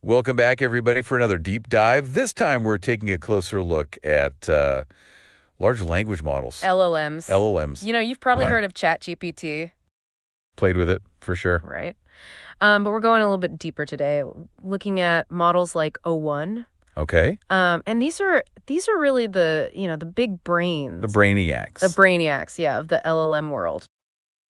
Welcome back, everybody, for another deep dive. This time, we're taking a closer look at large language models, LLMs. LLMs. You've probably heard of ChatGPT, Played with it, for sure. right? But we're going a little bit deeper today, looking at models like O1. Okay. And these are really the big The brains, the brainiacs. brainiacs, yeah, of the LLM world.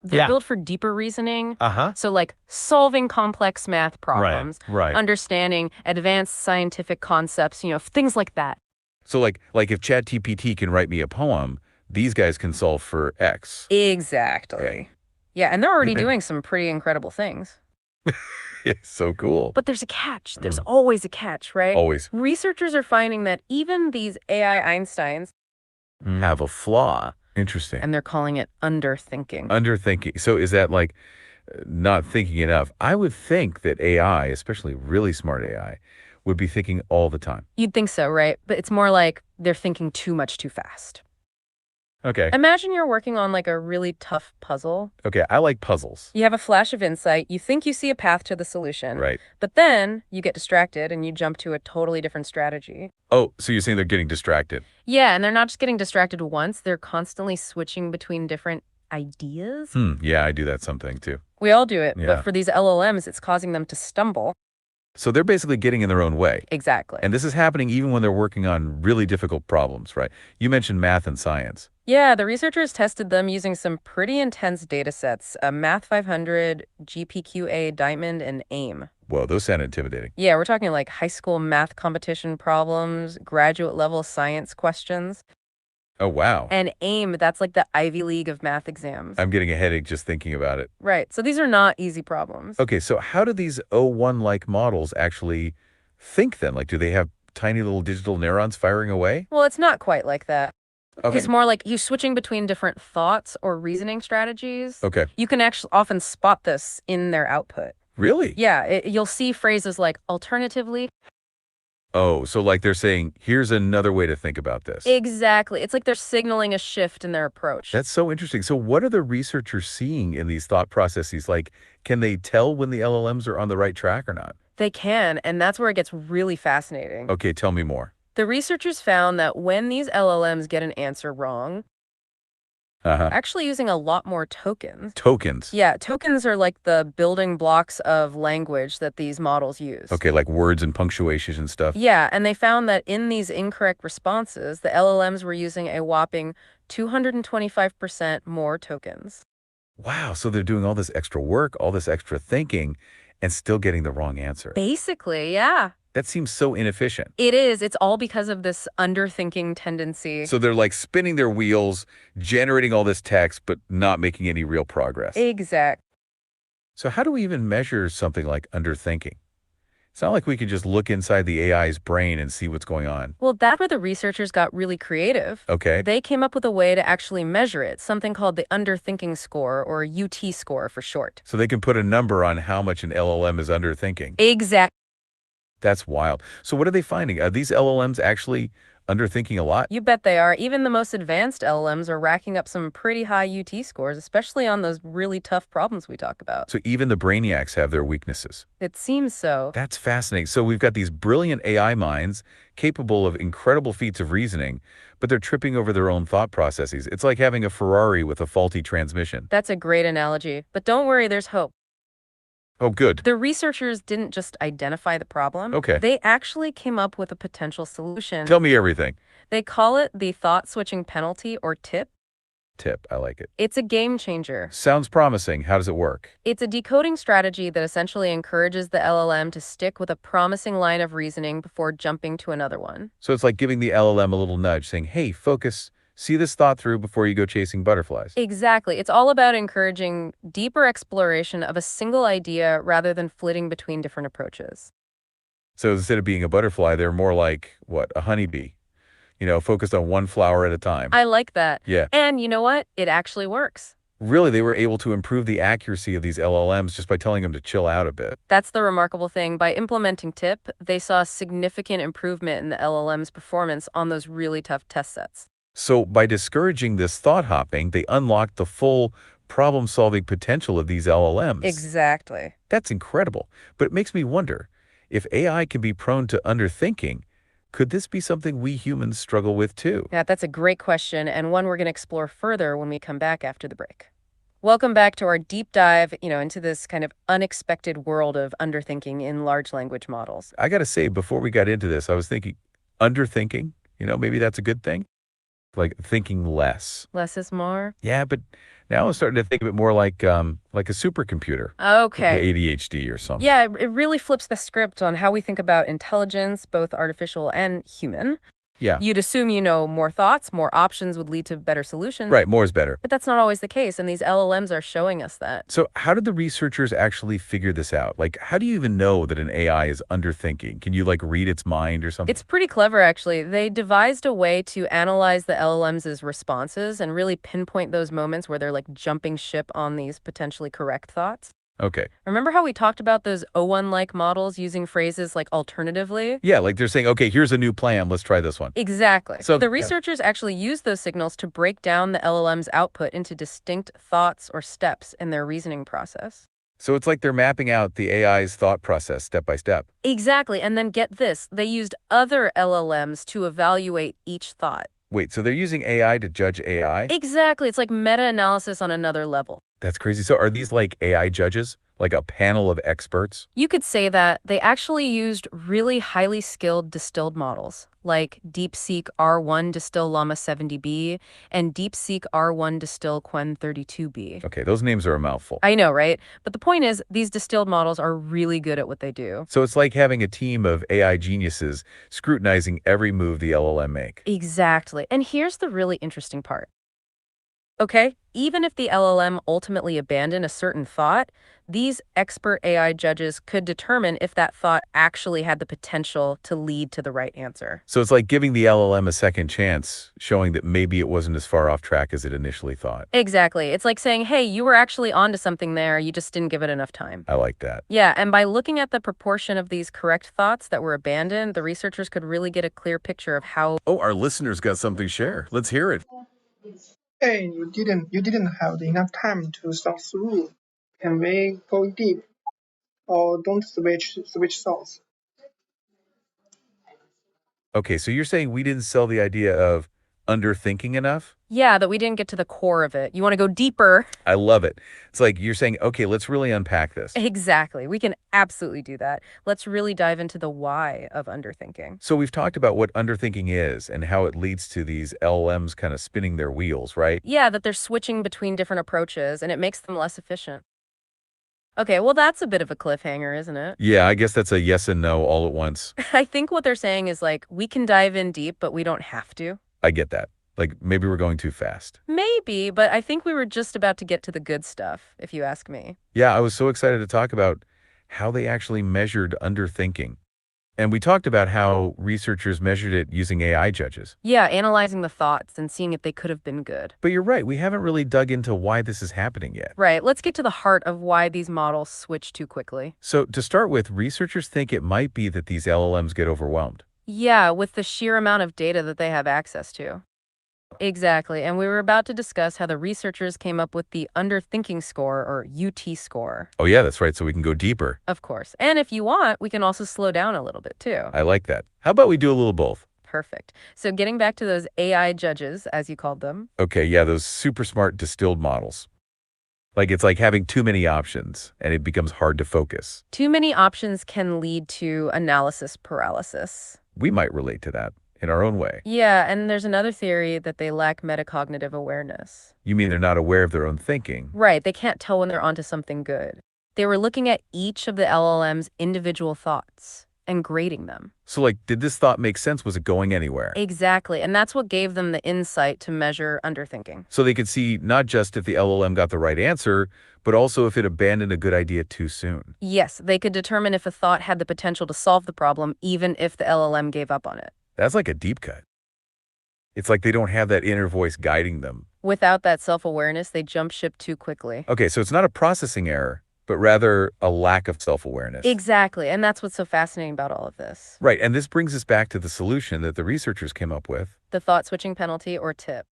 They're built for deeper reasoning. Uh-huh. So like solving complex math Right, problems, right. understanding advanced scientific concepts, things like that. So, like if ChatGPT can write me a poem, these guys can solve for X. Exactly. Yeah, and they're already doing some pretty incredible things. It's so cool. But there's a catch. There's always a catch, right? Always Researchers are finding that even these AI Einsteins, have a flaw. Interesting. and they're calling it underthinking. Underthinking. So is that like not thinking enough? I would think that AI, especially really smart AI, would be thinking all the time. You'd think so, right? But it's more like they're thinking too much too fast. Okay. Imagine you're working on like a really tough puzzle. Okay, I like puzzles. You have a flash of insight, you think you see a path to the solution, Right. but then you get distracted and you jump to a totally different strategy. Oh, so you're saying they're getting distracted. Yeah, and they're not just getting distracted once, they're constantly switching between different ideas. Yeah, I do that something too. We all do it, Yeah. but for these LLMs, it's causing them to stumble. So they're basically getting in their own way. Exactly. And this is happening even when they're working on really difficult problems, right? You mentioned math and science. Yeah, the researchers tested them using some pretty intense data sets, Math 500, GPQA, Diamond, and AIM. Whoa, those sound intimidating. Yeah, we're talking like high school math competition problems, graduate level science questions. Oh, wow. And AIM, that's like the Ivy League of math exams. I'm getting a headache just thinking about it. Right, so these are not easy problems. Okay, so how do these o1-like models actually think then? Like, do they have tiny little digital neurons firing away? Well, it's not quite like that. Okay. It's more like you switching between different thoughts or reasoning strategies. Okay. You can actually often spot this in their output. Really? Yeah, you'll see phrases like alternatively. Oh, so like they're saying, here's another way to think about this. Exactly. It's like they're signaling a shift in their approach. That's so interesting. So what are the researchers seeing in these thought processes? Like, can they tell when the LLMs are on the right track or not? They can, and that's where it gets really fascinating. Okay, tell me more. The researchers found that when these LLMs get an answer wrong, Uh-huh. actually using a lot more tokens. Tokens. Yeah, tokens are like the building blocks of language that these models use. Okay, like words and punctuation and stuff. Yeah, and they found that in these incorrect responses, the LLMs were using a whopping 225% more tokens. Wow, so they're doing all this extra work, all this extra thinking, and still getting the wrong answer. Basically, yeah. That seems so inefficient. It is. It's all because of this underthinking tendency. So they're like spinning their wheels, generating all this text, but not making any real progress. Exact. So how do we even measure something like underthinking? It's not like we can just look inside the AI's brain and see what's going on. Well, that's where the researchers got really creative. Okay. They came up with a way to actually measure it, something called the underthinking score, or UT score for short. So they can put a number on how much an LLM is underthinking. Exact. That's wild. So what are they finding? Are these LLMs actually underthinking a lot? You bet they are. Even the most advanced LLMs are racking up some pretty high UT scores, especially on those really tough problems we talk about. So even the brainiacs have their weaknesses. It seems so. That's fascinating. So we've got these brilliant AI minds capable of incredible feats of reasoning, but they're tripping over their own thought processes. It's like having a Ferrari with a faulty transmission. That's a great analogy. But don't worry, there's hope. Oh, good. The researchers didn't just identify the problem. Okay. They actually came up with a potential solution. Tell me everything. They call it the thought switching penalty, or TIP. Tip. I like it. It's a game changer. Sounds promising. How does it work? It's a decoding strategy that essentially encourages the LLM to stick with a promising line of reasoning before jumping to another one. So it's like giving the LLM a little nudge saying, hey, focus, see this thought through before you go chasing butterflies. Exactly. It's all about encouraging deeper exploration of a single idea rather than flitting between different approaches. So instead of being a butterfly, they're more like, what, a honeybee? Focused on one flower at a time. I like that. Yeah. And you know what? It actually works. Really, they were able to improve the accuracy of these LLMs just by telling them to chill out a bit. That's the remarkable thing. By implementing TIP, they saw significant improvement in the LLM's performance on those really tough test sets. So by discouraging this thought hopping, they unlocked the full problem-solving potential of these LLMs. Exactly. That's incredible. But it makes me wonder, If AI can be prone to underthinking, could this be something we humans struggle with too? Yeah, that's a great question, and one we're going to explore further when we come back after the break. Welcome back to our deep dive, into this kind of unexpected world of underthinking in large language models. I gotta say, before we got into this, I was thinking, underthinking, maybe that's a good thing? Like thinking less. Less is more? Yeah, but now I'm starting to think of it more like a supercomputer, like Okay. ADHD or something. Yeah, it really flips the script on how we think about intelligence, both artificial and human. Yeah, You'd assume, more thoughts, more options would lead to better solutions, right, more is better. but that's not always the case, and these LLMs are showing us that. So how did the researchers actually figure this out? Like, how do you even know that an AI is underthinking? Can you like read its mind or something? It's pretty clever, actually. They devised a way to analyze the LLMs' responses and really pinpoint those moments where they're like jumping ship on these potentially correct thoughts. Okay. Remember how we talked about those o1-Like models using phrases like alternatively? Yeah, like they're saying, okay, here's a new plan. Let's try this one. Exactly. So The yeah. researchers actually used those signals to break down the LLM's output into distinct thoughts or steps in their reasoning process. So it's like they're mapping out the AI's thought process step by step. Exactly. And then get this, they used other LLMs to evaluate each thought. Wait, so they're using AI to judge AI? Exactly. It's like meta-analysis on another level. That's crazy. So are these like AI judges? Like a panel of experts? You could say that they actually used really highly skilled distilled models like DeepSeek R1 Distill Llama 70B and DeepSeek R1 Distill Quen 32B. Okay, those names are a mouthful. I know, right? But the point is, these distilled models are really good at what they do. So it's like having a team of AI geniuses scrutinizing every move the LLM make. Exactly. And here's the really interesting part. Okay, even if the LLM ultimately abandoned a certain thought, these expert AI judges could determine if that thought actually had the potential to lead to the right answer. So it's like giving the LLM a second chance, showing that maybe it wasn't as far off track as it initially thought. Exactly. It's like saying, hey, you were actually onto something there, you just didn't give it enough time. I like that. Yeah, and by looking at the proportion of these correct thoughts that were abandoned, the researchers could really get a clear picture of how. Oh, our listeners got something to share. Let's hear it. Hey, you didn't have enough time to thought through. Can we go deep or don't switch thoughts? Okay, so you're saying we didn't sell the idea of underthinking enough? Yeah, that we didn't get to the core of it. You want to go deeper? I love it. It's like you're saying, okay, let's really unpack this. Exactly. We can absolutely do that. Let's really dive into the why of underthinking. So we've talked about what underthinking is and how it leads to these LLMs kind of spinning their wheels, right? Yeah, that they're switching between different approaches and it makes them less efficient. Okay, well, that's a bit of a cliffhanger, isn't it? Yeah, I guess that's a yes and no all at once. I think what they're saying is like, we can dive in deep, but we don't have to. I get that. Like maybe we're going too fast. Maybe, but I think we were just about to get to the good stuff, if you ask me. Yeah, I was so excited to talk about how they actually measured underthinking. And we talked about how researchers measured it using AI judges. Yeah, analyzing the thoughts and seeing if they could have been good. But you're right, we haven't really dug into why this is happening yet. Right, let's get to the heart of why these models switch too quickly. So to start with, researchers think it might be that these LLMs get overwhelmed. Yeah, with the sheer amount of data that they have access to. Exactly, and we were about to discuss how the researchers came up with the Underthinking score, or UT score. Oh yeah, that's right, so we can go deeper. Of course. And if you want, we can also slow down a little bit too. I like that. How about we do a little both? Perfect. So getting back to those AI judges, as you called them. Okay, yeah, those super smart distilled models. Like it's like having too many options and it becomes hard to focus. Too many options can lead to analysis paralysis. We might relate to that in our own way. Yeah, and there's another theory that they lack metacognitive awareness. You mean they're not aware of their own thinking? Right, they can't tell when they're onto something good. They were looking at each of the LLM's individual thoughts and grading them. So like, did this thought make sense? Was it going anywhere? Exactly, and that's what gave them the insight to measure underthinking. So they could see not just if the LLM got the right answer, but also if it abandoned a good idea too soon. Yes, they could determine if a thought had the potential to solve the problem, even if the LLM gave up on it. That's like a deep cut. It's like they don't have that inner voice guiding them. Without that self-awareness, they jump ship too quickly. Okay, so it's not a processing error, but rather a lack of self-awareness. Exactly, and that's what's so fascinating about all of this. Right, and this brings us back to the solution that the researchers came up with. The thought switching penalty, or tip.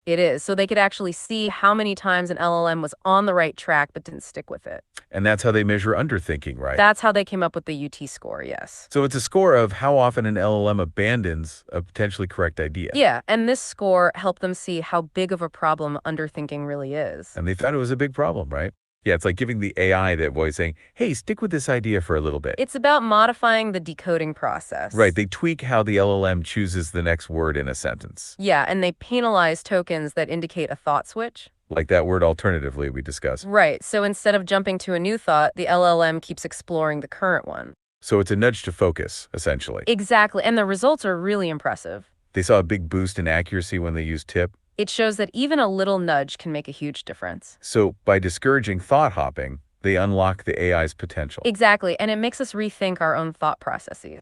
It is. So they could actually see how many times an LLM was on the right track but didn't stick with it. And that's how they measure underthinking, right? That's how they came up with the UT score, yes. So it's a score of how often an LLM abandons a potentially correct idea. Yeah, and this score helped them see how big of a problem underthinking really is. And they thought it was a big problem, right? Yeah, it's like giving the AI that voice saying, hey, stick with this idea for a little bit. It's about modifying the decoding process. Right, they tweak how the LLM chooses the next word in a sentence. Yeah, and they penalize tokens that indicate a thought switch. Like that word alternatively we discussed. Right, so instead of jumping to a new thought, the LLM keeps exploring the current one. So it's a nudge to focus, essentially. Exactly, and the results are really impressive. They saw a big boost in accuracy when they used TIP. It shows that even a little nudge can make a huge difference. So by discouraging thought hopping, they unlock the AI's potential. Exactly, and it makes us rethink our own thought processes.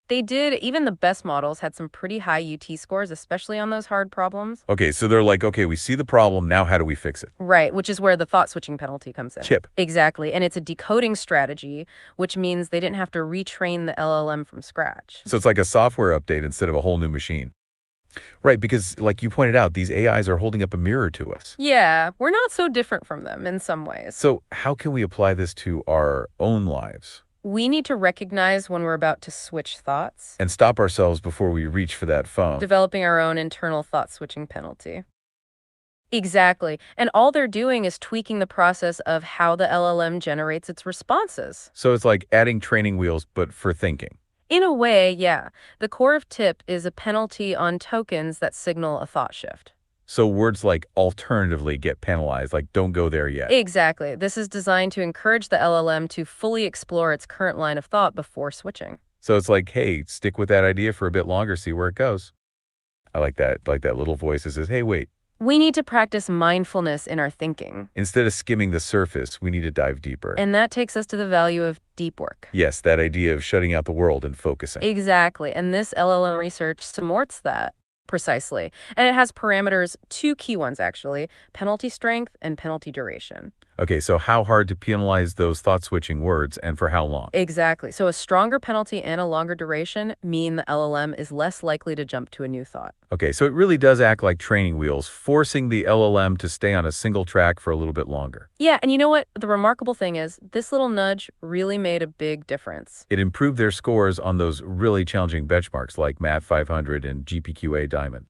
They did, even the best models had some pretty high UT scores, especially on those hard problems. Okay, so they're like, okay, we see the problem, now how do we fix it? Right, which is where the thought switching penalty comes in. TIP. Exactly, and it's a decoding strategy, which means they didn't have to retrain the LLM from scratch. So it's like a software update instead of a whole new machine. Right, because like you pointed out, these AIs are holding up a mirror to us. Yeah, we're not so different from them in some ways. So how can we apply this to our own lives? We need to recognize when we're about to switch thoughts, And stop ourselves before we reach for that phone. developing our own internal thought switching penalty. Exactly. And all they're doing is tweaking the process of how the LLM generates its responses. So it's like adding training wheels, but for thinking. In a way, yeah. The core of TIP is a penalty on tokens that signal a thought shift. So words like alternatively get penalized, like don't go there yet. Exactly. This is designed to encourage the LLM to fully explore its current line of thought before switching. So it's like, hey, stick with that idea for a bit longer, see where it goes. I like that little voice that says, hey, wait. We need to practice mindfulness in our thinking. Instead of skimming the surface, we need to dive deeper. And that takes us to the value of deep work. Yes, that idea of shutting out the world and focusing. Exactly. And this LLM research supports that. Precisely. And it has parameters, two key ones actually, penalty strength and penalty duration. Okay, so how hard to penalize those thought-switching words and for how long? Exactly. So a stronger penalty and a longer duration mean the LLM is less likely to jump to a new thought. Okay, so it really does act like training wheels, forcing the LLM to stay on a single track for a little bit longer. Yeah, and you know what? The remarkable thing is, this little nudge really made a big difference. It improved their scores on those really challenging benchmarks like Math 500 and GPQA Diamond.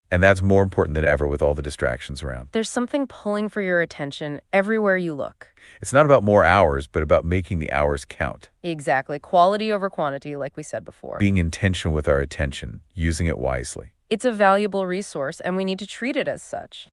And that's more important than ever with all the distractions around. There's something pulling for your attention everywhere you look. It's not about more hours, but about making the hours count. Exactly. Quality over quantity, like we said before. Being intentional with our attention, using it wisely. It's a valuable resource, and we need to treat it as such.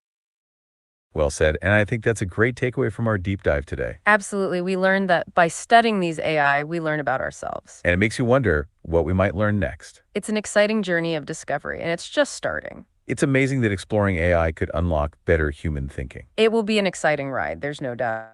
Well said, and I think that's a great takeaway from our deep dive today. Absolutely. We learned that by studying these AI, we learn about ourselves. And it makes you wonder what we might learn next. It's an exciting journey of discovery, and it's just starting. It's amazing that exploring AI could unlock better human thinking. It will be an exciting ride, there's no doubt.